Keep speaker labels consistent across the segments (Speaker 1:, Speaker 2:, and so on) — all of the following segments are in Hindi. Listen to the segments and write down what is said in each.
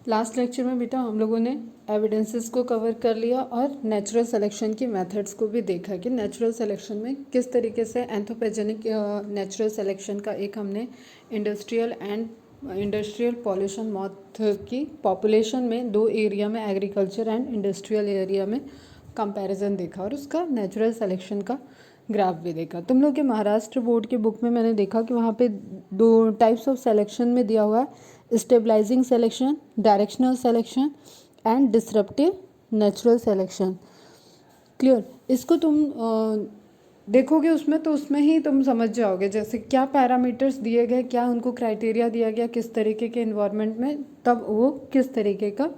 Speaker 1: लास्ट लेक्चर में बेटा हम लोगों ने एविडेंसेस को कवर कर लिया और नेचुरल सिलेक्शन की मेथड्स को भी देखा कि नेचुरल सिलेक्शन में किस तरीके से एंथ्रोपोजेनिक नेचुरल सिलेक्शन का एक हमने इंडस्ट्रियल पॉल्यूशन मौत की पॉपुलेशन में दो एरिया में एग्रीकल्चर एंड इंडस्ट्रियल एरिया में कंपैरिजन देखा और उसका नेचुरल सिलेक्शन का ग्राफ भी देखा। तुम लोग के महाराष्ट्र बोर्ड के बुक में मैंने देखा कि वहाँ पे दो टाइप्स ऑफ सिलेक्शन में दिया हुआ है, stabilizing selection, directional selection and disruptive natural selection. Clear? इसको तुम देखोगे उसमें तो उसमें ही तुम समझ जाओगे जैसे क्या पैरामीटर्स दिए गए, क्या उनको क्राइटेरिया दिया गया किस तरीके के इन्वायरमेंट में, तब वो किस तरीके का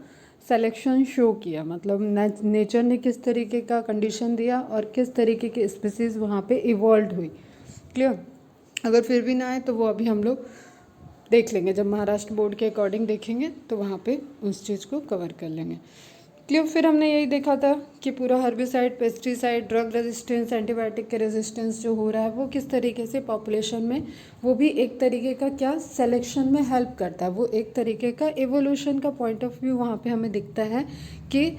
Speaker 1: सिलेक्शन शो किया, मतलब नेचर ने किस तरीके का कंडीशन दिया और किस तरीके की स्पीसीज वहाँ पे इवॉल्व हुई। क्लियर? अगर फिर भी ना आए तो वो अभी हम लोग देख लेंगे, जब महाराष्ट्र बोर्ड के अकॉर्डिंग देखेंगे तो वहाँ पे उस चीज़ को कवर कर लेंगे। क्लियर? फिर हमने यही देखा था कि पूरा herbicide, pesticide, drug resistance, antibiotic के रेजिस्टेंस जो हो रहा है वो किस तरीके से पॉपुलेशन में, वो भी एक तरीके का क्या सिलेक्शन में हेल्प करता है, वो एक तरीके का एवोल्यूशन का पॉइंट ऑफ व्यू वहाँ पे हमें दिखता है कि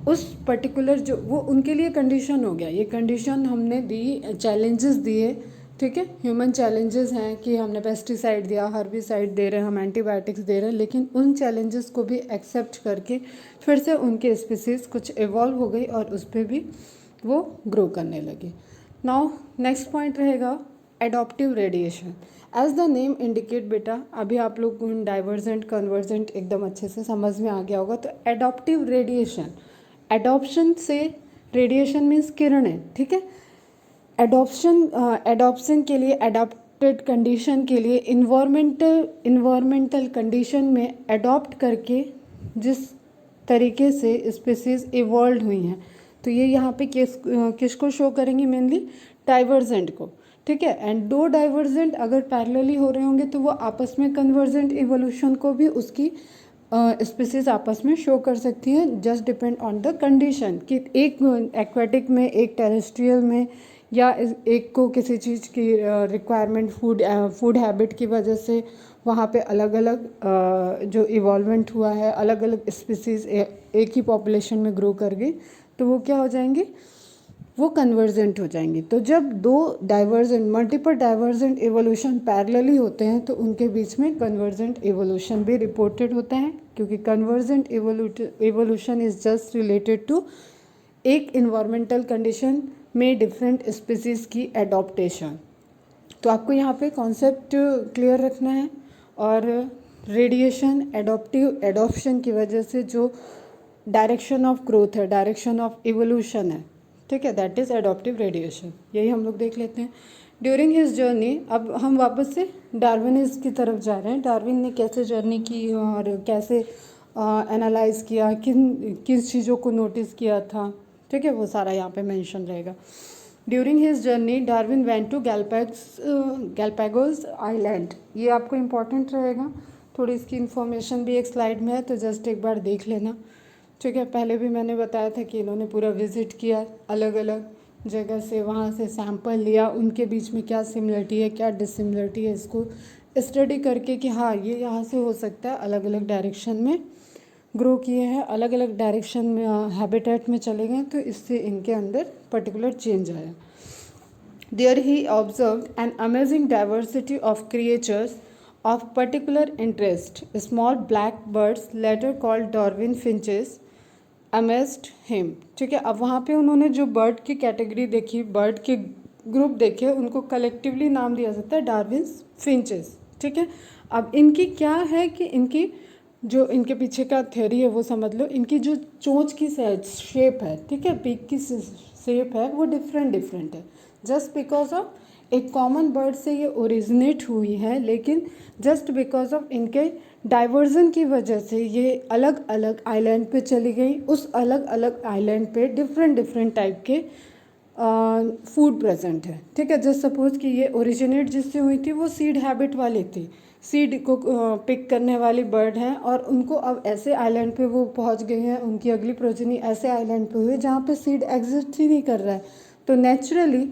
Speaker 1: उस पर्टिकुलर जो वो उनके लिए कंडीशन हो गया, ये कंडीशन हमने दी, चैलेंजेस दिए, ठीक है, ह्यूमन चैलेंजेस हैं कि हमने पेस्टिसाइड दिया, हर्बिसाइड दे रहे हैं, हम एंटीबायोटिक्स दे रहे हैं, लेकिन उन चैलेंजेस को भी एक्सेप्ट करके फिर से उनके स्पीसीज कुछ इवॉल्व हो गई और उस पर भी वो ग्रो करने लगी। नाउ नेक्स्ट पॉइंट रहेगा adaptive radiation. As the name indicate बेटा, अभी आप लोग डाइवर्जेंट कन्वर्जेंट एकदम अच्छे से समझ में आ गया होगा। तो एडॉप्टिव रेडिएशन, एडॉप्शन से रेडिएशन मीन्स किरणें, ठीक है। एडॉप्शन के लिए, एडॉप्टेड कंडीशन के लिए इन्वायरमेंटल कंडीशन में एडॉप्ट करके जिस तरीके से स्पीसीज इवॉल्व हुई हैं, तो ये यहाँ पे किसको शो करेंगी, मेनली डाइवर्जेंट को, ठीक है। एंड दो डाइवर्जेंट अगर पैरेलली हो रहे होंगे तो वो आपस में कन्वर्जेंट इवोल्यूशन को भी उसकी स्पीसीज आपस में शो कर सकती हैं, just depend on the condition कि एक एक्वेटिक में, एक टेरेस्ट्रियल में, या एक को किसी चीज़ की रिक्वायरमेंट, फूड हैबिट की वजह से वहाँ पे अलग अलग जो इवॉल्वमेंट हुआ है, अलग अलग स्पीसीज एक ही पॉपुलेशन में ग्रो कर गई, तो वो क्या हो जाएंगे, वो कन्वर्जेंट हो जाएंगी। तो जब दो divergent, multiple divergent evolution parallelly होते हैं तो उनके बीच में कन्वर्जेंट इवोल्यूशन भी रिपोर्टेड होता है, क्योंकि convergent evolution is just related to एक इन्वायरमेंटल कंडीशन में डिफरेंट स्पीसीज की एडॉप्टेशन। तो आपको यहाँ पे कॉन्सेप्ट क्लियर रखना है। और रेडिएशन, एडॉप्शन की वजह से जो डायरेक्शन ऑफ ग्रोथ है, डायरेक्शन ऑफ इवोल्यूशन है, ठीक है, दैट इज़ एडॉप्टिव रेडिएशन। यही हम लोग देख लेते हैं। ड्यूरिंग हिज जर्नी, अब हम वापस से डार्विनिज्म की तरफ जा रहे हैं। डार्विन ने कैसे जर्नी की और कैसे एनालाइज किया, किस चीज़ों को नोटिस किया था, ठीक है, वो सारा यहाँ पे मेंशन रहेगा। During his journey Darwin went to Galapagos island. ये आपको इम्पॉर्टेंट रहेगा, थोड़ी इसकी इन्फॉर्मेशन भी एक स्लाइड में है, तो जस्ट एक बार देख लेना, ठीक है। पहले भी मैंने बताया था कि इन्होंने पूरा विजिट किया, अलग अलग जगह से, वहाँ से सैंपल लिया, उनके बीच में क्या सिमिलरिटी है, क्या डिसिमिलरिटी है, इसको स्टडी करके कि हाँ ये यहाँ से हो सकता है, अलग अलग डायरेक्शन में ग्रो किए हैं, अलग अलग डायरेक्शन में हैबिटेट में चले गए, तो इससे इनके अंदर पर्टिकुलर चेंज आया। There he observed an amazing diversity of creatures of particular interest. Small black birds later called Darwin finches amazed him, ठीक है। अब वहाँ पे उन्होंने जो बर्ड की कैटेगरी देखी, बर्ड के ग्रुप देखे, उनको कलेक्टिवली नाम दिया जाता है डार्विन फिंचेस, ठीक है। अब इनकी क्या है कि इनकी जो इनके पीछे का थ्योरी है वो समझ लो। इनकी जो चोंच की शेप है, ठीक है, पीक की शेप है, वो डिफरेंट है, जस्ट बिकॉज ऑफ एक कॉमन बर्ड से ये ओरिजिनेट हुई है, लेकिन जस्ट बिकॉज ऑफ इनके डाइवर्जन की वजह से ये अलग अलग आइलैंड पे चली गई। उस अलग अलग आइलैंड पे डिफरेंट टाइप के फूड प्रेजेंट है, ठीक है। जस्ट सपोज कि ये ओरिजिनेट जिससे हुई थी वो सीड हैबिट वाली थी, सीड को पिक करने वाली बर्ड हैं, और उनको अब ऐसे आइलैंड पे वो पहुंच गए हैं, उनकी अगली प्रोजनी ऐसे आइलैंड पे हुई जहाँ पे सीड एग्जिस्ट ही नहीं कर रहा है। तो नेचुरली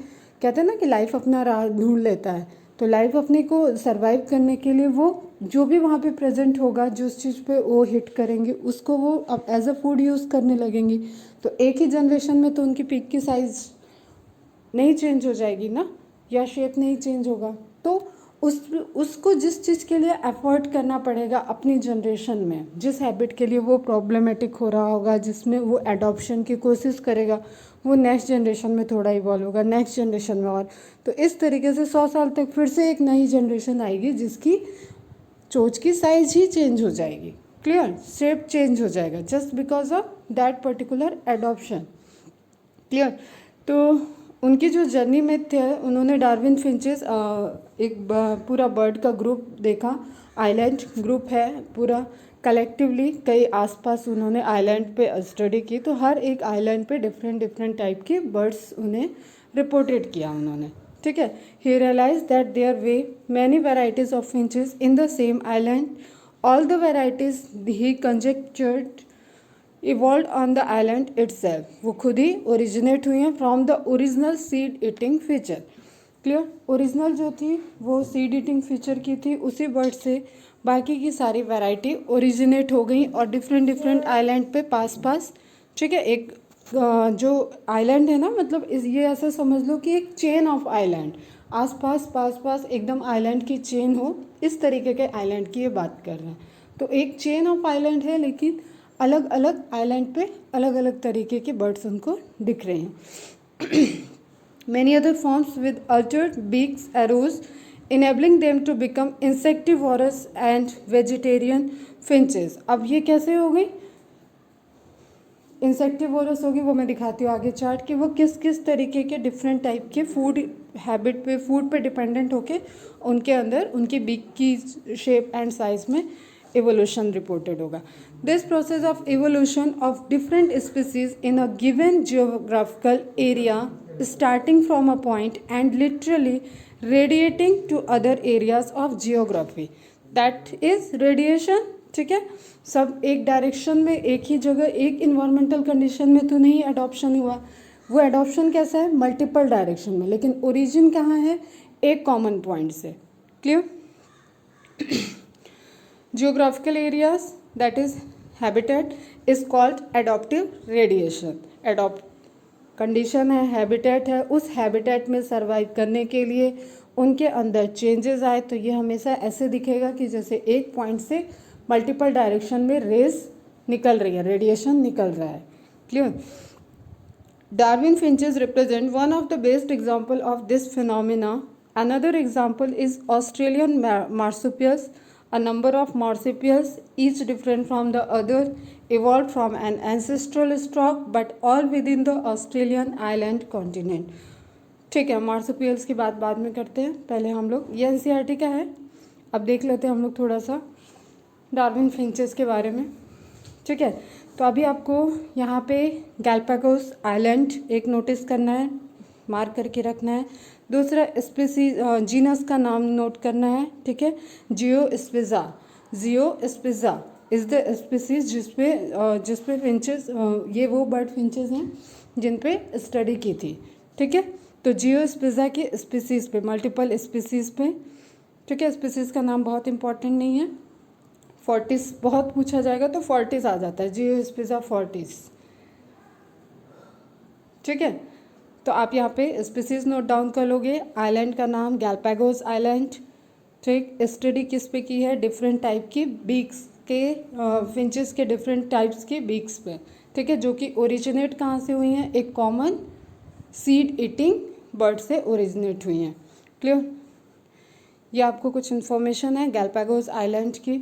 Speaker 1: कहते हैं ना कि लाइफ अपना राह ढूंढ लेता है, तो लाइफ अपने को सर्वाइव करने के लिए वो जो भी वहाँ पे प्रेजेंट होगा, जिस चीज़ पे वो हिट करेंगे उसको वो अब एज अ फूड यूज़ करने लगेंगी। तो एक ही जनरेशन में तो उनकी पीक की साइज़ नहीं चेंज हो जाएगी ना, या शेप नहीं चेंज होगा। तो उसको जिस चीज़ के लिए एफर्ट करना पड़ेगा अपनी जनरेशन में, जिस हैबिट के लिए वो प्रॉब्लमेटिक हो रहा होगा, जिसमें वो एडॉप्शन की कोशिश करेगा, वो नेक्स्ट जनरेशन में थोड़ा इवॉल्व होगा, नेक्स्ट जनरेशन में और। तो इस तरीके से 100 साल तक फिर से एक नई जनरेशन आएगी जिसकी चोंच की साइज ही चेंज हो जाएगी। क्लियर, शेप चेंज हो जाएगा just because of that particular adoption. Clear. तो उनकी जो जर्नी में थे, उन्होंने डार्विन फिंचेस एक पूरा बर्ड का ग्रुप देखा, आइलैंड ग्रुप है पूरा, कलेक्टिवली कई आसपास उन्होंने आइलैंड पे स्टडी की। तो हर एक आइलैंड पे डिफरेंट डिफरेंट टाइप के बर्ड्स उन्हें रिपोर्टेड किया उन्होंने। ठीक है। He realize that there were many varieties of finches in the same island, all the varieties he conjectured evolve on the island itself. वो खुद ही ओरिजिनेट हुई हैं from the original seed eating feature. Clear. Original जो थी वो सीड ईटिंग फीचर की थी, उसी बर्ड से बाकी की सारी वैरायटी ओरिजिनेट हो गई और डिफरेंट डिफरेंट आइलैंड पे पास पास। ठीक है। एक जो आइलैंड है ना, मतलब ये ऐसा समझ लो कि एक चेन ऑफ आइलैंड, आस पास पास पास एकदम आइलैंड की चेन हो, इस तरीके के आइलैंड की ये बात कर रहे हैं। तो एक चेन ऑफ आइलैंड है, लेकिन अलग अलग आइलैंड पे अलग अलग तरीके के बर्ड्स उनको दिख रहे हैं। Many other forms with altered beaks arose, enabling them to become insectivorous and vegetarian finches. अब ये कैसे हो गई इंसेक्टिवोरस होगी, वो मैं दिखाती हूँ आगे चार्ट कि वो किस किस तरीके के डिफरेंट टाइप के फूड हैबिट पे, फूड पे डिपेंडेंट होके उनके अंदर उनकी बीक की शेप एंड साइज में evolution reported होगा. This process of evolution of different species in a given geographical area starting from a point and literally radiating to other areas of geography, that is radiation. ठीक है। सब एक डायरेक्शन में, एक ही जगह, एक इन्वायरमेंटल कंडीशन में तो नहीं एडॉप्शन हुआ। वो एडॉप्शन कैसा है, मल्टीपल डायरेक्शन में, लेकिन ओरिजिन कहाँ है, एक कॉमन पॉइंट से। Clear. geographical areas, that is habitat, is called adaptive radiation. adopt condition है, हैबिटेट है, उस हैबिटेट में सर्वाइव करने के लिए उनके अंदर चेंजेस आए। तो ये हमेशा ऐसे दिखेगा कि जैसे एक पॉइंट से मल्टीपल डायरेक्शन में रेस निकल रही है, रेडिएशन निकल रहा है। Clear. Darwin finches represent one of the best example of this phenomena. Another example is Australian marsupials. A number of marsupials, each different from the other, evolved from an ancestral stock but all within the Australian island continent. ठीक है, मार्सुपियल्स की बात बाद में करते हैं, पहले हम लोग ये एनसीईआरटी का है, अब देख लेते हैं हम लोग थोड़ा सा डार्विन फिंचेस के बारे में। ठीक है। तो अभी आपको यहाँ पे गैलापागोस आइलैंड एक नोटिस करना है, मार्क करके रखना है। दूसरा स्पीसीज जीनस का नाम नोट करना है। ठीक है। जियोस्पिजा, जियोस्पिजा इज़ द स्पीसीज जिसपे फिंचेस, ये वो बर्ड फिंचेस हैं जिन पे स्टडी की थी। ठीक है। तो जियोस्पिजा के स्पीसीज पे, मल्टीपल स्पीसीज पे। ठीक है। स्पीसीज का नाम बहुत इंपॉर्टेंट नहीं है, फोर्टिस बहुत पूछा जाएगा तो फोर्टिस आ जाता है, जियोस्पिजा फोर्टिस। ठीक है। तो आप यहाँ पे स्पीसीज नोट डाउन कर लोगे। आइलैंड का नाम गैलापागोस आइलैंड। ठीक। स्टडी किस पे की है, डिफरेंट टाइप की बीक्स के, फिंचेस के डिफरेंट टाइप्स के बीक्स पे। ठीक है। जो कि ओरिजिनेट कहाँ से हुई हैं, एक कॉमन सीड ईटिंग बर्ड से ओरिजिनेट हुई हैं। क्लियर। ये आपको कुछ इन्फॉर्मेशन है गैलापागोस आइलैंड की,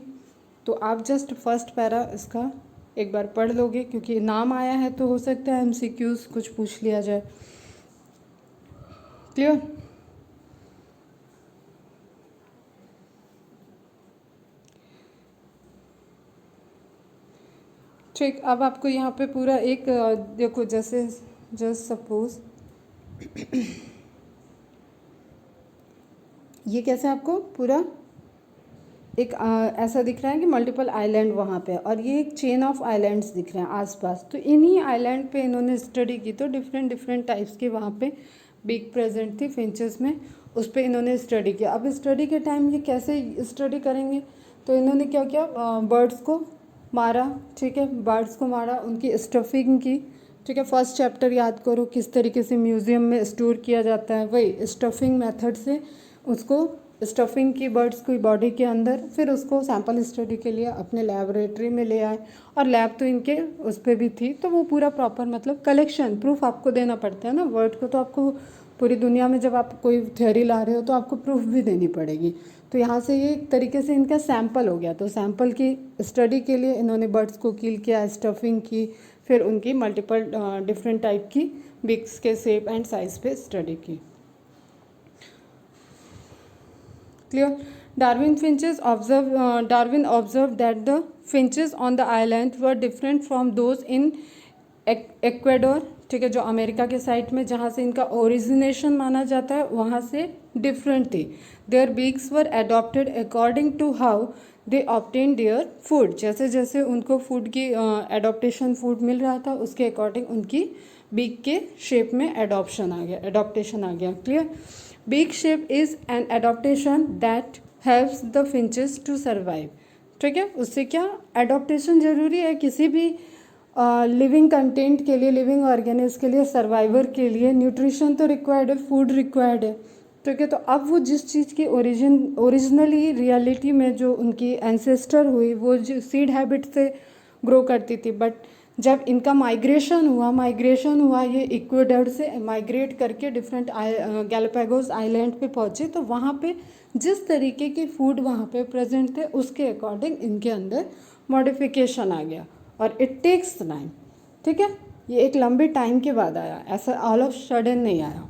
Speaker 1: तो आप जस्ट फर्स्ट पैरा इसका एक बार पढ़ लोगे, क्योंकि नाम आया है तो हो सकता है एमसीक्यूज कुछ पूछ लिया जाए। क्लियर। ठीक। अब आपको यहाँ पे पूरा एक देखो, जैसे जस्ट सपोज ये कैसे आपको पूरा एक ऐसा दिख रहा है कि मल्टीपल आइलैंड वहाँ पे, और ये एक चेन ऑफ आइलैंड्स दिख रहे हैं आसपास। तो इन्हीं आइलैंड पे इन्होंने स्टडी की, तो डिफरेंट डिफरेंट टाइप्स के वहाँ पे बीक प्रेजेंट थी फिंचेस में, उस पर इन्होंने स्टडी किया। अब स्टडी के टाइम ये कैसे स्टडी करेंगे, तो इन्होंने क्या किया, बर्ड्स को मारा, ठीक है, बर्ड्स को मारा, उनकी स्टफिंग की, ठीक है। फर्स्ट चैप्टर याद करो किस तरीके से म्यूज़ियम में स्टोर किया जाता है, वही स्टफिंग मेथड से उसको स्टफिंग की बर्ड्स की बॉडी के अंदर, फिर उसको सैंपल स्टडी के लिए अपने लेबोरेटरी में ले आए, और लैब तो इनके उस पर भी थी, तो वो पूरा प्रॉपर मतलब कलेक्शन प्रूफ आपको देना पड़ता है ना वर्ड को, तो आपको पूरी दुनिया में जब आप कोई थ्योरी ला रहे हो तो आपको प्रूफ भी देनी पड़ेगी। तो यहाँ से ये एक तरीके से इनका सैंपल हो गया, तो सैंपल की स्टडी के लिए इन्होंने बर्ड्स को किल किया, स्टफिंग की, फिर उनकी मल्टीपल डिफरेंट टाइप की बिग्स के शेप एंड साइज पे स्टडी की। Clear? Darwin observed that the finches on the island were different from those in Ecuador, ठीक है, जो अमेरिका के साइड में जहाँ से इनका ओरिजिनेशन माना जाता है वहाँ से डिफरेंट थी। Their beaks were adapted according to how they obtain their food, जैसे जैसे उनको फूड की एडॉप्टेशन फूड मिल रहा था उसके अकॉर्डिंग उनकी बीक के शेप में एडॉप्टेशन आ गया। Clear? Beak shape is an adaptation that helps the finches to survive, ठीक है। उससे क्या एडॉप्टेशन ज़रूरी है किसी भी लिविंग कंटेंट के लिए, लिविंग ऑर्गेनिज्म के लिए, सर्वाइवर के लिए न्यूट्रिशन तो रिक्वायर्ड है, फूड रिक्वायर्ड है, ठीक है। तो अब वो जिस चीज़ की ओरिजिनली रियलिटी में जो उनकी एंसेस्टर हुई वो जो सीड हैबिट से ग्रो करती थी, बट जब इनका माइग्रेशन हुआ ये इक्वेडर से माइग्रेट करके डिफरेंट गैलापागोस आइलैंड पे पहुँचे, तो वहाँ पे जिस तरीके के फूड वहाँ पे प्रेजेंट थे उसके अकॉर्डिंग इनके अंदर मॉडिफिकेशन आ गया, और इट टेक्स टाइम, ठीक है। ये एक लंबे टाइम के बाद आया, ऐसा ऑल ऑफ सडन नहीं आया।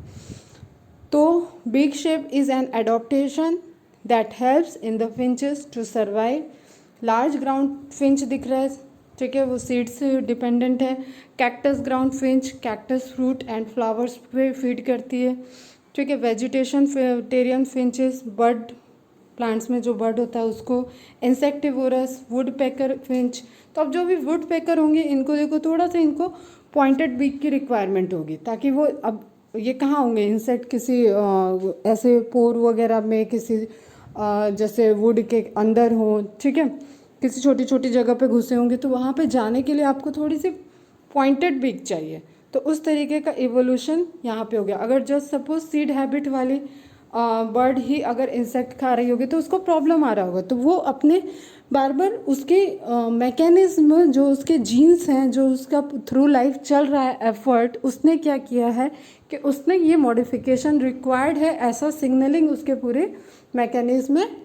Speaker 1: तो big shape is an adaptation that helps in the finches to survive. Large ground finch दिख रहा है, ठीक है, वो सीड से डिपेंडेंट है। Cactus ground Finch cactus fruit and flowers पे फीड करती है, ठीक है। वेजिटेशन टेरियन फिंचेस बर्ड, प्लांट्स में जो बर्ड होता है उसको। इंसेक्टिवोरस वुड पैकर फिंच, तो अब जो भी वुड पैकर होंगे इनको देखो थोड़ा सा इनको पॉइंटेड बीक की रिक्वायरमेंट होगी, ताकि वो, अब ये कहाँ होंगे इंसेक्ट, किसी ऐसे पोर वगैरह में, किसी जैसे वुड के अंदर हो, ठीक है, किसी छोटी छोटी जगह पे घुसे होंगे, तो वहाँ पे जाने के लिए आपको थोड़ी सी पॉइंटेड बीक चाहिए। तो उस तरीके का इवोल्यूशन यहाँ पे हो गया। अगर जस्ट सपोज सीड हैबिट वाली बर्ड ही अगर इंसेक्ट खा रही होगी तो उसको प्रॉब्लम आ रहा होगा, तो वो अपने बार बार उसके मैकेनिज्म, जो उसके जीन्स हैं, जो उसका थ्रू लाइफ चल रहा है एफर्ट, उसने क्या किया है कि उसने ये मॉडिफिकेशन रिक्वायर्ड है, ऐसा सिग्नलिंग उसके पूरे मैकेनिज्म में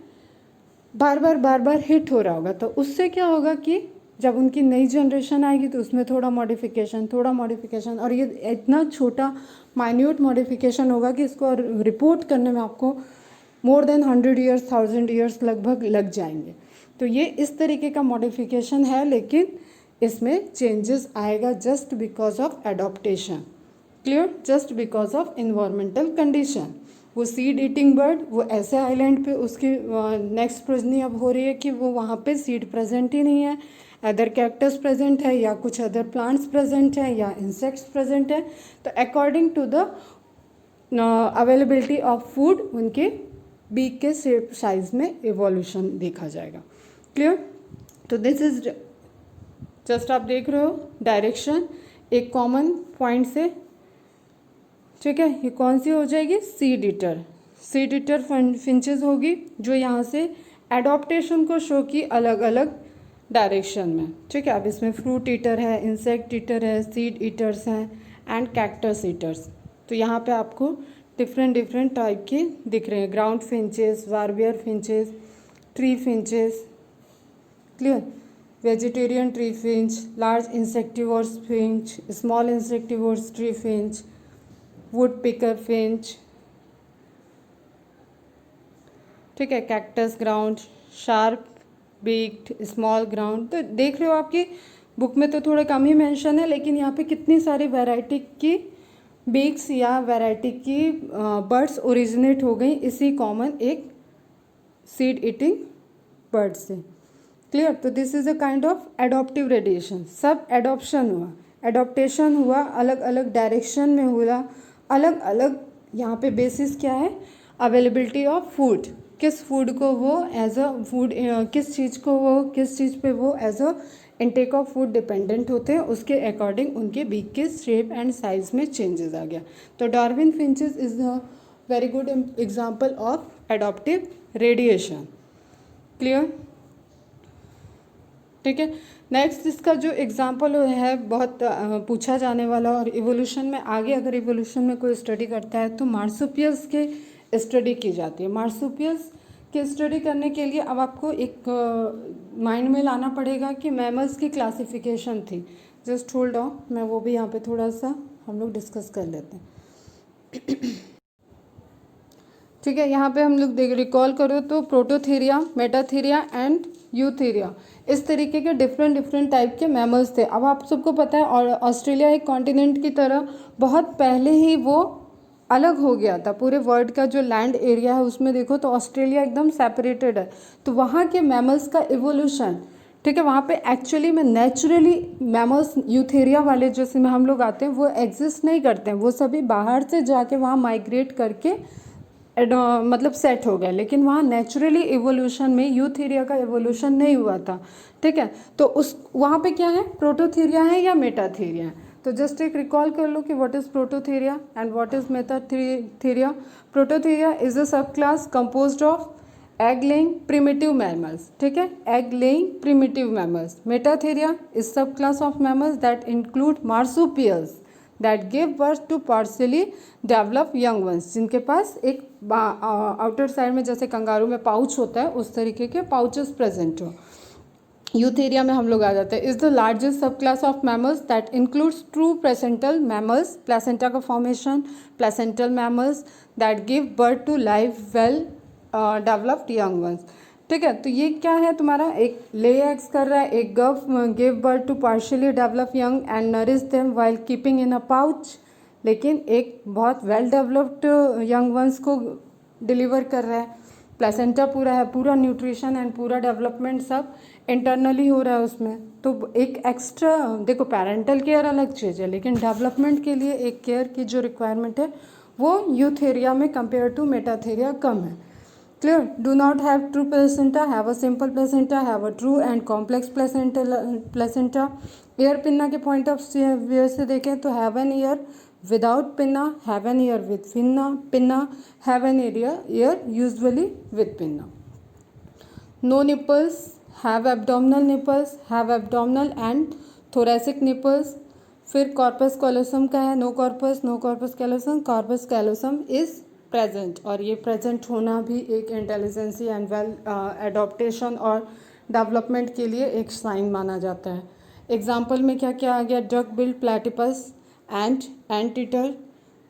Speaker 1: बार बार हिट हो रहा होगा। तो उससे क्या होगा कि जब उनकी नई जनरेशन आएगी तो उसमें थोड़ा मॉडिफिकेशन, और ये इतना छोटा माइन्यूट मॉडिफिकेशन होगा कि इसको रिपोर्ट करने में आपको मोर देन 100 ईयर्स 1000 ईयर्स लगभग लग जाएंगे। तो ये इस तरीके का मॉडिफिकेशन है, लेकिन इसमें चेंजेस आएगा just because of adaptation. Clear? Just because of environmental condition. वो सीड ईटिंग बर्ड, वो ऐसे आइलैंड पे उसकी नेक्स्ट प्रोजनी अब हो रही है कि वो वहाँ पे सीड प्रेजेंट ही नहीं है, अदर कैक्टस प्रेजेंट है, या कुछ अदर प्लांट्स प्रेजेंट है, या इंसेक्ट्स प्रेजेंट है। तो according to the availability of food उनके बीक के शेप साइज में इवोल्यूशन देखा जाएगा। क्लियर? तो दिस इज जस्ट आप देख रहे हो डायरेक्शन एक कॉमन पॉइंट से, ठीक है। ये कौन सी हो जाएगी? सीड ईटर फिंचेस होगी, जो यहाँ से एडॉप्टेशन को शो की अलग अलग डायरेक्शन में, ठीक है। अब इसमें फ्रूट ईटर है, इंसेक्ट ईटर है, सीड ईटर्स हैं एंड कैक्टस ईटर्स। तो यहाँ पे आपको डिफरेंट टाइप के दिख रहे हैं, ground finches, warbler finches, tree finches. Clear? Vegetarian tree finch, large insectivorous finch, small insectivorous tree finch, wood picker finch, ठीक है, cactus ground, sharp beaked, small ground. तो देख रहे हो आपकी बुक में तो थोड़ा कम ही मेंशन है, लेकिन यहाँ पे कितनी सारी वैरायटी की बीक्स या वैरायटी की बर्ड्स ओरिजिनेट हो गई इसी कॉमन एक सीड ईटिंग बर्ड से। क्लियर? तो this is a kind of adaptive radiation. सब एडॉप्टेशन हुआ, अलग अलग डायरेक्शन में हुआ, अलग अलग। यहाँ पे बेसिस क्या है? Availability of food. किस फूड को वो एज अ फूड, किस चीज़ को वो, किस चीज़ पे वो as a intake of food dependent होते हैं, उसके अकॉर्डिंग उनके बीक के शेप एंड साइज में चेंजेस आ गया। तो Darwin finches is a very good example of adaptive radiation. Clear? ठीक है। नेक्स्ट इसका जो एग्जाम्पल है बहुत पूछा जाने वाला, और इवोल्यूशन में आगे अगर इवोल्यूशन में कोई स्टडी करता है तो मार्सुपियल्स के स्टडी की जाती है। मार्सुपियल्स की स्टडी करने के लिए अब आपको एक माइंड में लाना पड़ेगा कि मैमल्स की क्लासिफिकेशन थी। जस्ट होल्ड ऑन, मैं वो भी यहाँ पे थोड़ा सा हम लोग डिस्कस कर लेते हैं। ठीक है, यहाँ पे हम लोग रिकॉल करो तो प्रोटोथेरिया, मेटाथेरिया एंड यूथेरिया, इस तरीके के डिफरेंट टाइप के मैमल्स थे। अब आप सबको पता है और ऑस्ट्रेलिया एक कॉन्टिनेंट की तरह बहुत पहले ही वो अलग हो गया था। पूरे वर्ल्ड का जो लैंड एरिया है उसमें देखो तो ऑस्ट्रेलिया एकदम सेपरेटेड है। तो वहाँ के मैमल्स का इवोल्यूशन, ठीक है, वहाँ पे एक्चुअली में नेचुरली मैमल्स यूथेरिया वाले जैसे में हम लोग आते हैं वो एग्जिस्ट नहीं करते हैं, वो सभी बाहर से जाके वहाँ माइग्रेट करके मतलब सेट हो गया। लेकिन वहाँ नेचुरली इवोल्यूशन में यूथेरिया का इवोल्यूशन नहीं हुआ था। ठीक है, तो उस वहाँ पे क्या है, प्रोटोथेरिया है या मेटाथेरिया है। तो जस्ट एक रिकॉल कर लो कि what is prototheria and what is metatheria. Prototheria is a sub class composed of egg laying primitive mammals. ठीक है, egg laying primitive mammals. Metatheria is sub class of mammals that include marsupials that give birth to partially develop young ones, जिनके पास एक आउटर साइड में जैसे कंगारू में पाउच होता है उस तरीके के पाउचेस प्रेजेंट हो। यूथेरिया में हम लोग आ जाते हैं। Is the largest sub class of mammals that includes true placental mammals, placenta का formation, placental mammals that give birth to live well developed young ones. ठीक है, तो ये क्या है तुम्हारा, एक ले एग्स कर रहा है, एक give birth to partially develop young and nourish them while keeping in a pouch, लेकिन एक बहुत वेल डेवलप्ड यंग वंस को डिलीवर कर रहा है। प्लेसेंटा पूरा है, पूरा न्यूट्रिशन एंड पूरा डेवलपमेंट सब इंटरनली हो रहा है उसमें। तो एक एक्स्ट्रा देखो, पेरेंटल केयर अलग चीज़ है, लेकिन डेवलपमेंट के लिए एक केयर की जो रिक्वायरमेंट है वो यूथेरिया में कंपेयर टू मेटाथेरिया कम है। Clear? Do not have true placenta, have a simple placenta, have a true and complex placenta. Ear pinna के पॉइंट ऑफ व्यू से देखें तो have an year without pinna, have an ear with pinna, have an ear usually with pinna. No nipples, have abdominal nipples, have abdominal and thoracic nipples. फिर कॉर्पस कैलोसम का है, no corpus callosum, corpus callosum is present, और ये प्रेजेंट होना भी एक इंटेलिजेंसी एंड वेल एडॉप्टेशन और डेवलपमेंट के लिए एक साइन माना जाता है। एग्जाम्पल में क्या क्या आ गया, duck billed platypus and anteater,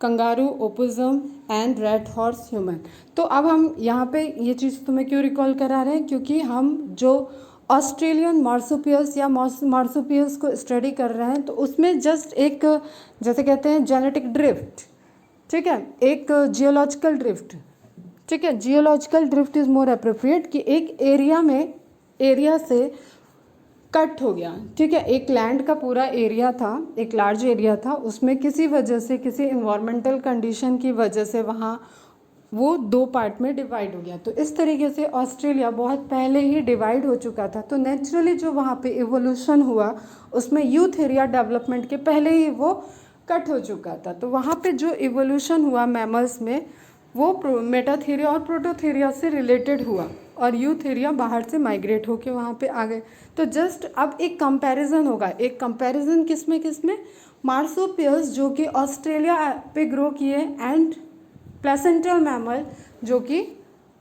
Speaker 1: kangaroo, opossum and red horse human. तो अब हम यहाँ पे ये चीज़ तुम्हें क्यों रिकॉल करा रहे हैं, क्योंकि हम जो ऑस्ट्रेलियन मार्सुपियल्स या मार्सुपियल्स को स्टडी कर रहे हैं तो उसमें जस्ट एक जैसे कहते हैं जेनेटिक ड्रिफ्ट, ठीक है, एक जियोलॉजिकल ड्रिफ्ट, ठीक है, geological drift is more appropriate कि एक एरिया से कट हो गया। ठीक है, एक लैंड का पूरा एरिया था, एक लार्ज एरिया था, उसमें किसी वजह से, किसी इन्वायरमेंटल कंडीशन की वजह से वहाँ वो दो पार्ट में डिवाइड हो गया। तो इस तरीके से ऑस्ट्रेलिया बहुत पहले ही डिवाइड हो चुका था। तो नेचुरली जो वहाँ पे इवोल्यूशन हुआ उसमें यूथेरिया डेवलपमेंट के पहले ही वो कट हो चुका था। तो वहाँ पे जो इवोल्यूशन हुआ मैमल्स में वो मेटाथेरिया और प्रोटोथेरिया से रिलेटेड हुआ, और यूथेरिया बाहर से माइग्रेट होके वहाँ पे आ गए। तो जस्ट अब एक कंपैरिजन होगा, एक कंपैरिजन किसमें मार्सुपियल्स जो कि ऑस्ट्रेलिया पे ग्रो किए एंड प्लेसेंटल मैमल जो कि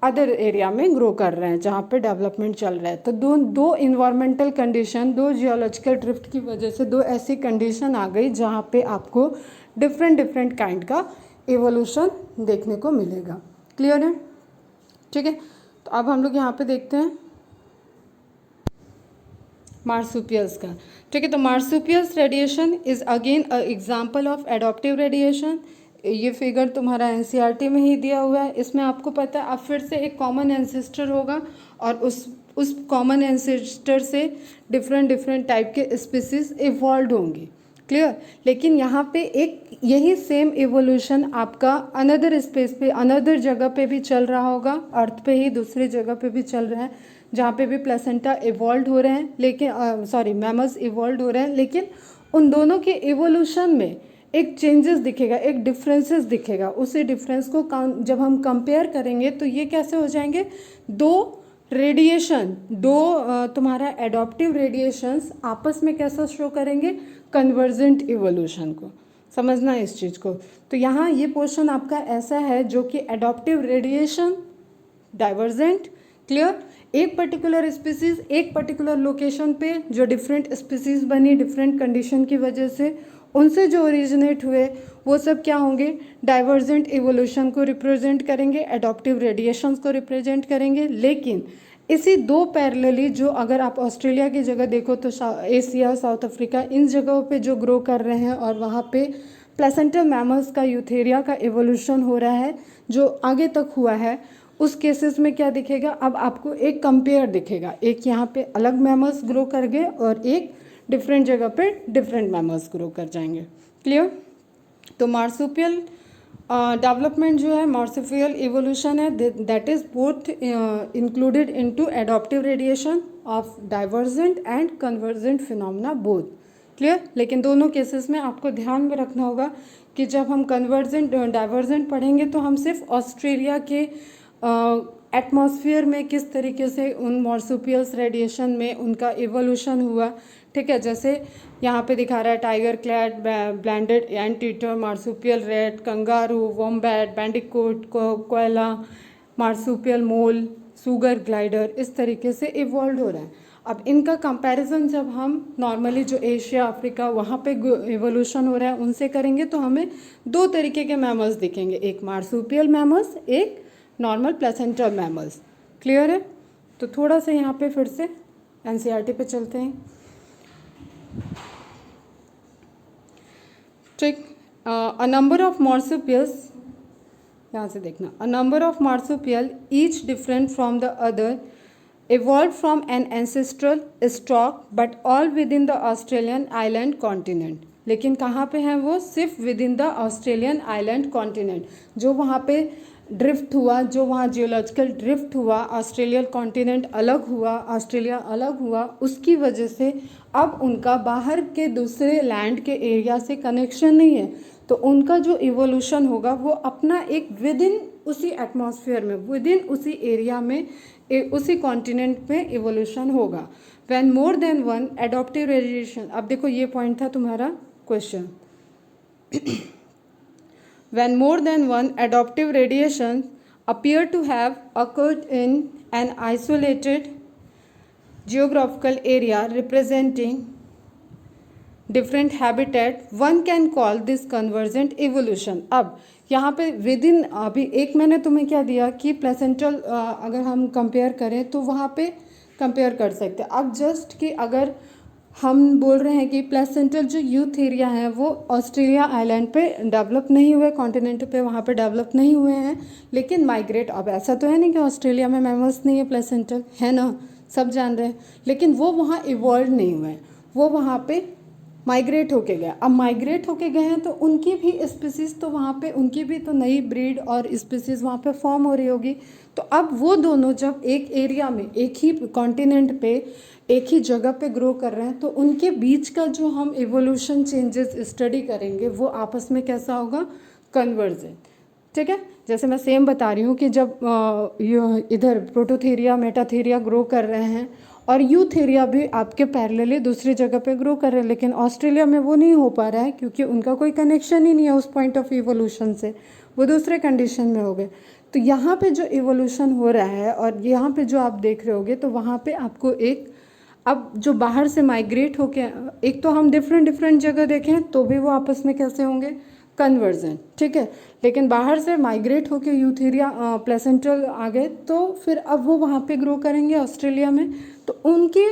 Speaker 1: अदर एरिया में ग्रो कर रहे हैं जहाँ पे डेवलपमेंट चल रहा है। तो दो इन्वायरमेंटल कंडीशन, दो जियोलॉजिकल ड्रिफ्ट की वजह से दो ऐसी कंडीशन आ गई जहाँ पे आपको डिफरेंट काइंड का इवोल्यूशन देखने को मिलेगा। क्लियर है? ठीक है, तो अब हम लोग यहाँ पे देखते हैं मार्सुपियल्स का। ठीक है, तो marsupials radiation is again a example of adaptive radiation. ये फिगर तुम्हारा एनसीईआरटी में ही दिया हुआ है। इसमें आपको पता है अब फिर से एक कॉमन एंसेस्टर होगा और उस कॉमन एंसेस्टर से डिफरेंट टाइप के स्पीसीज इवॉल्व होंगी। क्लियर। लेकिन यहाँ पे एक यही सेम इवोल्यूशन आपका अनदर स्पेस पे, अनदर जगह पे भी चल रहा होगा, अर्थ पे ही दूसरी जगह पे भी चल रहा है, जहाँ पे भी प्लेसेंटा इवॉल्व हो रहे हैं, लेकिन सॉरी मैमल्स इवॉल्व हो रहे हैं, लेकिन उन दोनों के इवोल्यूशन में एक चेंजेस दिखेगा, एक डिफरेंसेस दिखेगा। उसी डिफरेंस को जब हम कंपेयर करेंगे तो ये कैसे हो जाएंगे, दो रेडिएशन, दो तुम्हारा एडॉप्टिव रेडिएशंस आपस में कैसा शो करेंगे, कन्वर्जेंट इवोल्यूशन को। समझना इस चीज़ को। तो यहाँ ये पोर्शन आपका ऐसा है जो कि एडॉप्टिव रेडिएशन, डाइवर्जेंट, क्लियर। एक पर्टिकुलर स्पीसीज एक पर्टिकुलर लोकेशन पे जो डिफरेंट स्पीसीज बनी डिफरेंट कंडीशन की वजह से, उनसे जो ओरिजिनेट हुए वो सब क्या होंगे, डाइवर्जेंट इवोल्यूशन को रिप्रेजेंट करेंगे, एडॉप्टिव रेडिएशंस को रिप्रेजेंट करेंगे। लेकिन इसी दो पैरेलली जो अगर आप ऑस्ट्रेलिया की जगह देखो तो एशिया, साउथ अफ्रीका, इन जगहों पे जो ग्रो कर रहे हैं और वहाँ पे प्लेसेंटा मैमल्स का, यूथेरिया का एवोल्यूशन हो रहा है जो आगे तक हुआ है, उस केसेस में क्या दिखेगा, अब आपको एक कंपेयर दिखेगा, एक यहाँ पे अलग मैमल्स ग्रो कर गए और एक डिफरेंट जगह पे डिफरेंट मैमल्स ग्रो कर जाएंगे। क्लियर। तो मार्सुपियल डेवलपमेंट जो है, मार्सुपियल इवोल्यूशन है, that is both included into adaptive radiation of divergent and convergent phenomena both. Clear. लेकिन दोनों केसेस में आपको ध्यान में रखना होगा कि जब हम कन्वर्जेंट डाइवर्जेंट पढ़ेंगे तो हम सिर्फ ऑस्ट्रेलिया के एटमॉस्फेयर में किस तरीके से उन मार्सुपियल्स रेडिएशन में उनका इवोल्यूशन हुआ, ठीक है। जैसे यहाँ पे दिखा रहा है tiger cat, banded anteater, marsupial rat, kangaroo, wombat, bandicoot, koala, marsupial मोल, सुगर ग्लाइडर, इस तरीके से इवॉल्व हो रहा है। अब इनका कंपैरिजन जब हम नॉर्मली जो एशिया, अफ्रीका वहाँ पे इवोल्यूशन हो रहा है उनसे करेंगे तो हमें दो तरीके के मैमल्स दिखेंगे, एक मार्सुपियल मैमल्स, एक नॉर्मल प्लेसेंटल मैमल्स। क्लियर है। तो थोड़ा सा यहाँ पे फिर से एनसीईआरटी पे चलते हैं। ठीक। अ नंबर ऑफ मार्सुपियल्स, यहाँ से देखना, a number of marsupial each different from the other evolved from an ancestral stock but all within the Australian island continent। लेकिन कहाँ पे हैं वो, सिर्फ with in the Australian island continent. जो वहाँ पे ड्रिफ्ट हुआ, जो वहाँ जियोलॉजिकल ड्रिफ्ट हुआ, ऑस्ट्रेलियन कॉन्टिनेंट अलग हुआ, ऑस्ट्रेलिया अलग हुआ, उसकी वजह से अब उनका बाहर के दूसरे लैंड के एरिया से कनेक्शन नहीं है। तो उनका जो इवोल्यूशन होगा वो अपना एक विद इन उसी एटमॉस्फेयर में, विद इन उसी एरिया में, उसी कॉन्टिनेंट में इवोल्यूशन होगा। When more than one adaptive radiation, अब देखो ये पॉइंट था तुम्हारा question, when more than one adaptive radiation appear to have occurred in an isolated geographical area representing different habitat, one can call this convergent evolution. अब यहाँ पे विद इन, अभी एक मैंने तुम्हें क्या दिया कि प्लेसेंटल अगर हम कंपेयर करें तो वहाँ पे कंपेयर कर सकते हैं। अब जस्ट कि अगर हम बोल रहे हैं कि प्लेसेंटल जो यूथ एरिया है वो ऑस्ट्रेलिया आइलैंड पे डेवलप नहीं हुए, कॉन्टिनेंट पे वहाँ पे डेवलप नहीं हुए हैं, लेकिन माइग्रेट, अब ऐसा तो है नहीं कि ऑस्ट्रेलिया में मैमल्स नहीं है, प्लेसेंटल है ना, सब जान रहे हैं, लेकिन वो वहाँ इवॉल्व नहीं हुए हैं, वो वहाँ पे माइग्रेट होके गए। अब माइग्रेट होके गए हैं तो उनकी भी स्पीसीज़, तो वहाँ पे उनकी भी तो नई ब्रीड और स्पीसीज़ वहाँ पे फॉर्म हो रही होगी। तो अब वो दोनों जब एक एरिया में, एक ही कॉन्टिनेंट पे, एक ही जगह पे ग्रो कर रहे हैं तो उनके बीच का जो हम इवोल्यूशन चेंजेस स्टडी करेंगे वो आपस में कैसा होगा, कन्वर्जेंट। ठीक है। जैसे मैं सेम बता रही हूँ कि जब इधर प्रोटोथेरिया, मेटाथेरिया ग्रो कर रहे हैं और यूथेरिया भी आपके पैरेलली दूसरी जगह पे ग्रो कर रहे हैं, लेकिन ऑस्ट्रेलिया में वो नहीं हो पा रहा है क्योंकि उनका कोई कनेक्शन ही नहीं है उस पॉइंट ऑफ इवोल्यूशन से, वो दूसरे कंडीशन में हो गए। तो यहाँ पे जो इवोल्यूशन हो रहा है और यहाँ पे जो आप देख रहे होगे तो वहाँ पे आपको एक, अब जो बाहर से माइग्रेट होके, एक तो हम डिफरेंट जगह देखें तो भी वो आपस में कैसे होंगे, कन्वर्जेंट। ठीक है। लेकिन बाहर से माइग्रेट होके यूथेरिया, प्लेसेंटल आ गए तो फिर अब वो वहाँ पे ग्रो करेंगे ऑस्ट्रेलिया में, तो उनके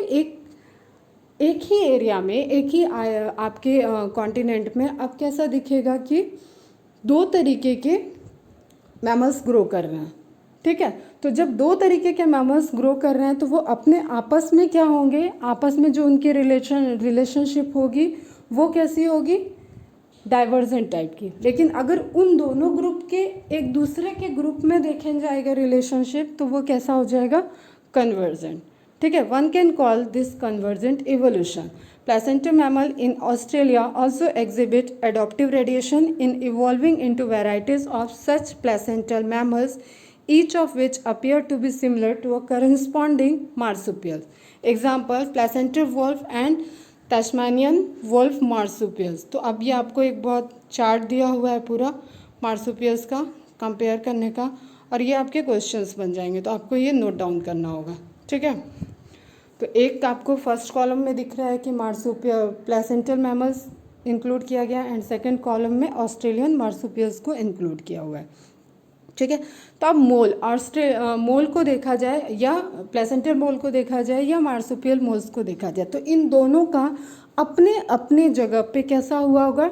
Speaker 1: एक ही एरिया में, एक ही आपके कॉन्टिनेंट में अब कैसा दिखेगा कि दो तरीके के मैमल्स ग्रो कर रहे हैं। ठीक है। तो जब दो तरीके के मैमल्स ग्रो कर रहे हैं तो वो अपने आपस में क्या होंगे, आपस में जो उनकी रिलेशनशिप होगी वो कैसी होगी, डाइवर्जेंट टाइप की। लेकिन अगर उन दोनों ग्रुप के एक दूसरे के ग्रुप में देखें जाएगा रिलेशनशिप, तो वो कैसा हो जाएगा, कन्वर्जेंट। ठीक है, one can call this convergent evolution. Placenta mammal in Australia also exhibit adaptive radiation in evolving into varieties of such placental mammals, each of which appear to be similar to a corresponding marsupials. Example, placental wolf and Tasmanian wolf marsupials. तो अब ये आपको एक बहुत चार्ट दिया हुआ है पूरा मार्सुपियल्स का कंपेयर करने का, और ये आपके क्वेश्चंस बन जाएंगे, तो आपको ये नोट डाउन करना होगा। ठीक है, तो एक आपको फर्स्ट कॉलम में दिख रहा है कि मार्सुपियल प्लेसेंटल मैमल्स इंक्लूड किया गया, एंड सेकेंड कॉलम में ऑस्ट्रेलियन मार्सुपियल्स को इंक्लूड किया हुआ है। ठीक है, तो अब मोल को देखा जाए या प्लेसेंटल मोल को देखा जाए या मार्सुपियल मोल्स को देखा जाए, तो इन दोनों का अपने अपने जगह पे कैसा हुआ होगा,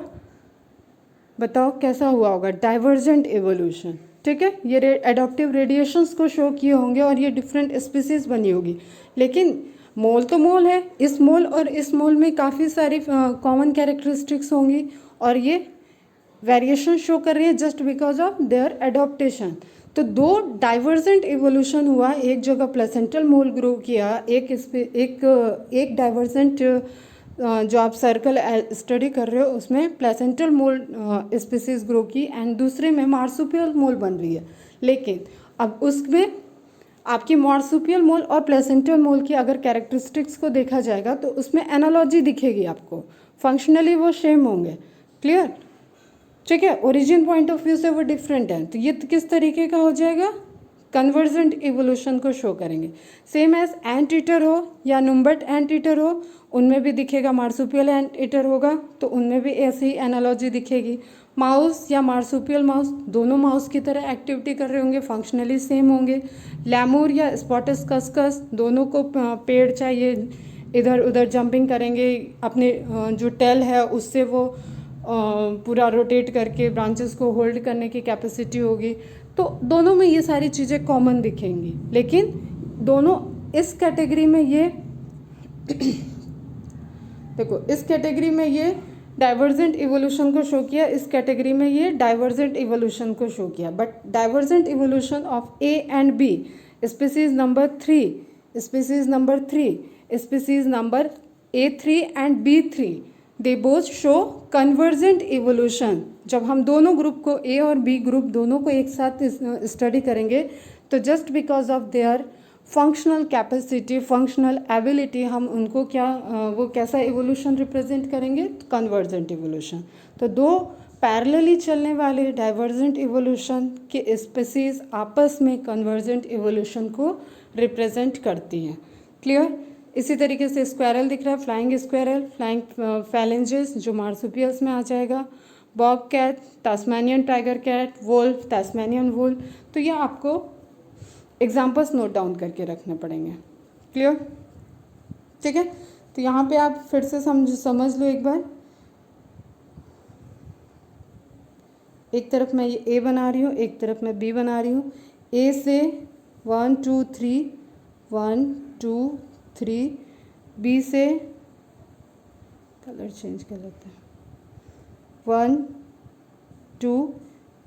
Speaker 1: बताओ कैसा हुआ होगा, डाइवर्जेंट एवोल्यूशन। ठीक है, ये एडॉप्टिव रेडिएशंस को शो किए होंगे और ये डिफरेंट स्पीसीज बनी होगी, लेकिन मोल तो मोल है, इस मोल और इस मोल में काफ़ी सारी कॉमन कैरेक्टरिस्टिक्स होंगी, और ये वेरिएशन शो कर रही है just because of their adaptation. तो दो डाइवर्जेंट इवोल्यूशन हुआ, एक जगह प्लेसेंटल मोल ग्रो किया, एक डाइवर्जेंट जो आप सर्कल स्टडी कर रहे हो उसमें प्लेसेंटल मोल स्पीसीज ग्रो की, एंड दूसरे में मार्सुपियल मोल बन रही है। लेकिन अब उसमें आपकी मार्सुपियल मोल और प्लेसेंटल मोल की अगर कैरेक्टरिस्टिक्स को देखा जाएगा तो उसमें एनालॉजी दिखेगी आपको, फंक्शनली वो सेम होंगे। क्लियर? ठीक है, ओरिजिन पॉइंट ऑफ व्यू से वो डिफरेंट है, तो ये किस तरीके का हो जाएगा, कन्वर्जेंट इवोल्यूशन को शो करेंगे। सेम एज एंट ईटर हो या नुम्बट एंट ईटर हो, उनमें भी दिखेगा, मार्सुपियल एंट ईटर होगा तो उनमें भी ऐसी ही एनालॉजी दिखेगी। माउस या मार्सुपियल माउस दोनों माउस की तरह एक्टिविटी कर रहे होंगे, फंक्शनली सेम होंगे। लैमूर या स्पॉटस कस्कस दोनों को पेड़ चाहिए, इधर उधर जंपिंग करेंगे, अपने जो टेल है उससे वो पूरा रोटेट करके ब्रांचेस को होल्ड करने की कैपेसिटी होगी, तो दोनों में ये सारी चीज़ें कॉमन दिखेंगी। लेकिन दोनों इस कैटेगरी में ये देखो, इस कैटेगरी में ये डाइवर्जेंट इवोल्यूशन को शो किया, इस कैटेगरी में ये डाइवर्जेंट इवोल्यूशन को शो किया, but divergent evolution of A and B, species number 3, species number 3, species number A3 and B3, they both show convergent evolution. जब हम दोनों ग्रुप को, ए और बी ग्रुप दोनों को एक साथ स्टडी करेंगे, तो just because of their functional capacity, functional ability, हम उनको वो कैसा इवोल्यूशन रिप्रेजेंट करेंगे, कन्वर्जेंट इवोल्यूशन। तो दो पैरेलली चलने वाले डाइवर्जेंट इवोल्यूशन के स्पीसीज आपस में कन्वर्जेंट इवोल्यूशन को रिप्रेजेंट करती हैं। क्लियर? इसी तरीके से स्क्वायरल दिख रहा है, फ्लाइंग स्क्वायरल, फ्लाइंग फैलेंजेस जो मार्सुपियल्स में आ जाएगा, bobcat, Tasmanian tiger cat, wolf, Tasmanian wolf. तो ये आपको एग्जाम्पल्स नोट डाउन करके रखने पड़ेंगे। क्लियर? ठीक है, तो यहाँ पे आप फिर से समझ लो एक बार। एक तरफ मैं ये ए बना रही हूँ, एक तरफ मैं बी बना रही हूँ। ए से 1 2 3, 1 2 3, बी से कलर चेंज कर लेते हैं, 1 2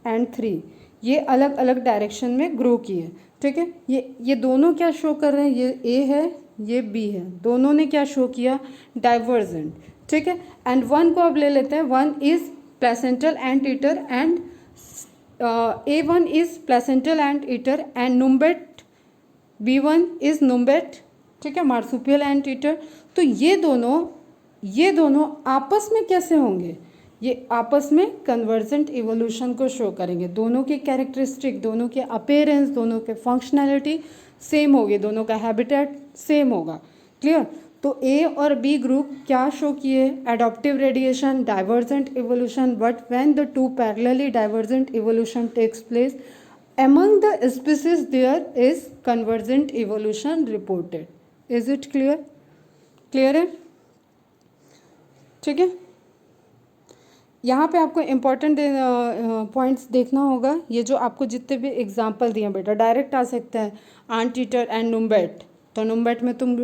Speaker 1: एंड 3, ये अलग अलग डायरेक्शन में ग्रो किए। ठीक है, ये दोनों क्या शो कर रहे हैं, ये ए है, ये बी है, दोनों ने क्या शो किया, डाइवर्जेंट। ठीक है, एंड वन को अब ले लेते हैं, one is placental anteater and A1 is placental anteater and numbat, B1 is numbat. ठीक है, मार्सुपियल एंट ईटर। तो ये दोनों आपस में कैसे होंगे, ये आपस में कन्वर्जेंट इवोल्यूशन को शो करेंगे। दोनों के कैरेक्टरिस्टिक, दोनों के अपीयरेंस, दोनों के फंक्शनैलिटी सेम होगी, दोनों का हैबिटेट सेम होगा। क्लियर? तो ए और बी ग्रुप क्या शो किए, adaptive radiation, divergent evolution, but when the two parallelly divergent evolution takes place among the species there is convergent evolution reported. Is it clear? Clear है? ठीक है, यहाँ पे आपको इम्पॉर्टेंट पॉइंट्स देखना होगा। ये जो आपको जितने भी एग्जाम्पल दिए बेटा, डायरेक्ट आ सकता है आंट ईटर एंड नुम्बेट, तो नुम्बेट में तुम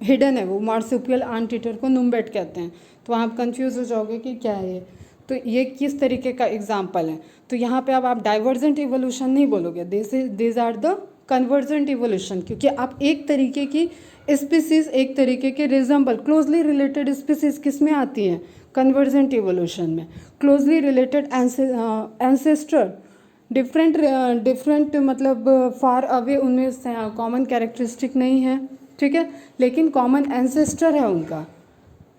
Speaker 1: हिडन है, वो मार्सुपियल आंट ईटर को नुम्बेट कहते हैं। तो वहाँ आप कंफ्यूज हो जाओगे कि क्या है ये। तो ये किस तरीके का एग्जाम्पल है। तो यहाँ पे अब आप डाइवर्जेंट इवोल्यूशन नहीं बोलोगे, this are the convergent evolution, क्योंकि आप एक तरीके की स्पीसीज, एक तरीके के रिजेंबल क्लोजली रिलेटेड स्पीसीज किस में आती हैं, कन्वर्जेंट इवोल्यूशन में। क्लोजली रिलेटेड एंसेस्टर डिफरेंट मतलब फार अवे, उनमें कॉमन कैरेक्टरिस्टिक नहीं है, ठीक है, लेकिन कॉमन एंसेस्टर है उनका।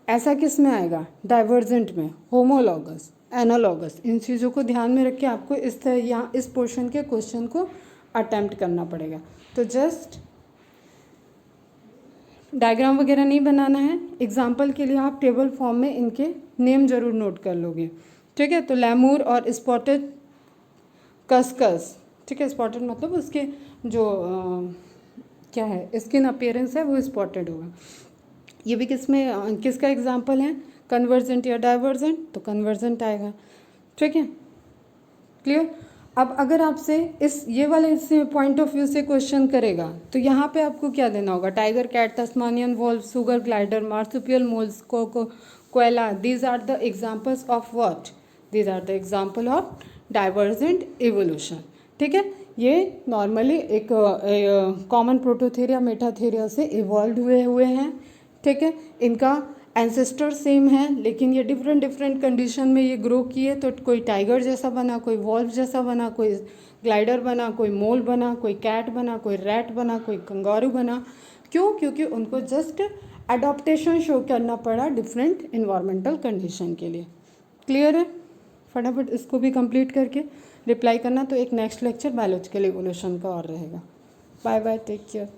Speaker 1: ऐसा किस में आएगा, डाइवर्जेंट में, होमोलॉगस, एनालॉगस। इन चीज़ों को ध्यान में रख के आपको इस तरह यहाँ इस पोर्शन के क्वेश्चन को अटेम्प्ट करना पड़ेगा। तो जस्ट डायग्राम वगैरह नहीं बनाना है, एग्जाम्पल के लिए आप टेबल फॉर्म में इनके नेम जरूर नोट कर लोगे, ठीक है। तो लैमूर और स्पॉटेड कस्कस, ठीक है, स्पॉटेड मतलब उसके जो क्या है स्किन अपीयरेंस है वो स्पॉटेड होगा। ये भी किसका एग्जाम्पल है, कन्वर्जेंट या डाइवर्जेंट, तो कन्वर्जेंट आएगा, ठीक है, क्लियर। अब अगर आपसे ये वाले पॉइंट ऑफ व्यू से क्वेश्चन करेगा तो यहाँ पे आपको क्या देना होगा, tiger, cat, Tasmanian wolf, sugar glider, marsupial moles, koala, these are the examples of what, these are the example of divergent evolution, ठीक है। ये नॉर्मली एक कॉमन प्रोटोथेरिया मेटाथेरिया से इवॉल्व हुए हैं, ठीक है। इनका एंसेस्टर सेम है, लेकिन ये डिफरेंट कंडीशन में ये ग्रो किए। तो कोई टाइगर जैसा बना, कोई वॉल्व जैसा बना, कोई ग्लाइडर बना, कोई मोल बना, कोई कैट बना, कोई रैट बना, कोई कंगारू बना। क्यों, क्योंकि उनको जस्ट एडॉप्टेशन शो करना पड़ा डिफरेंट इन्वायरमेंटल कंडीशन के लिए। क्लियर है, फटाफट इसको भी कंप्लीट करके रिप्लाई करना। तो एक नेक्स्ट लेक्चर बायोलॉजिकल इवोल्यूशन का और रहेगा। Bye bye, take care.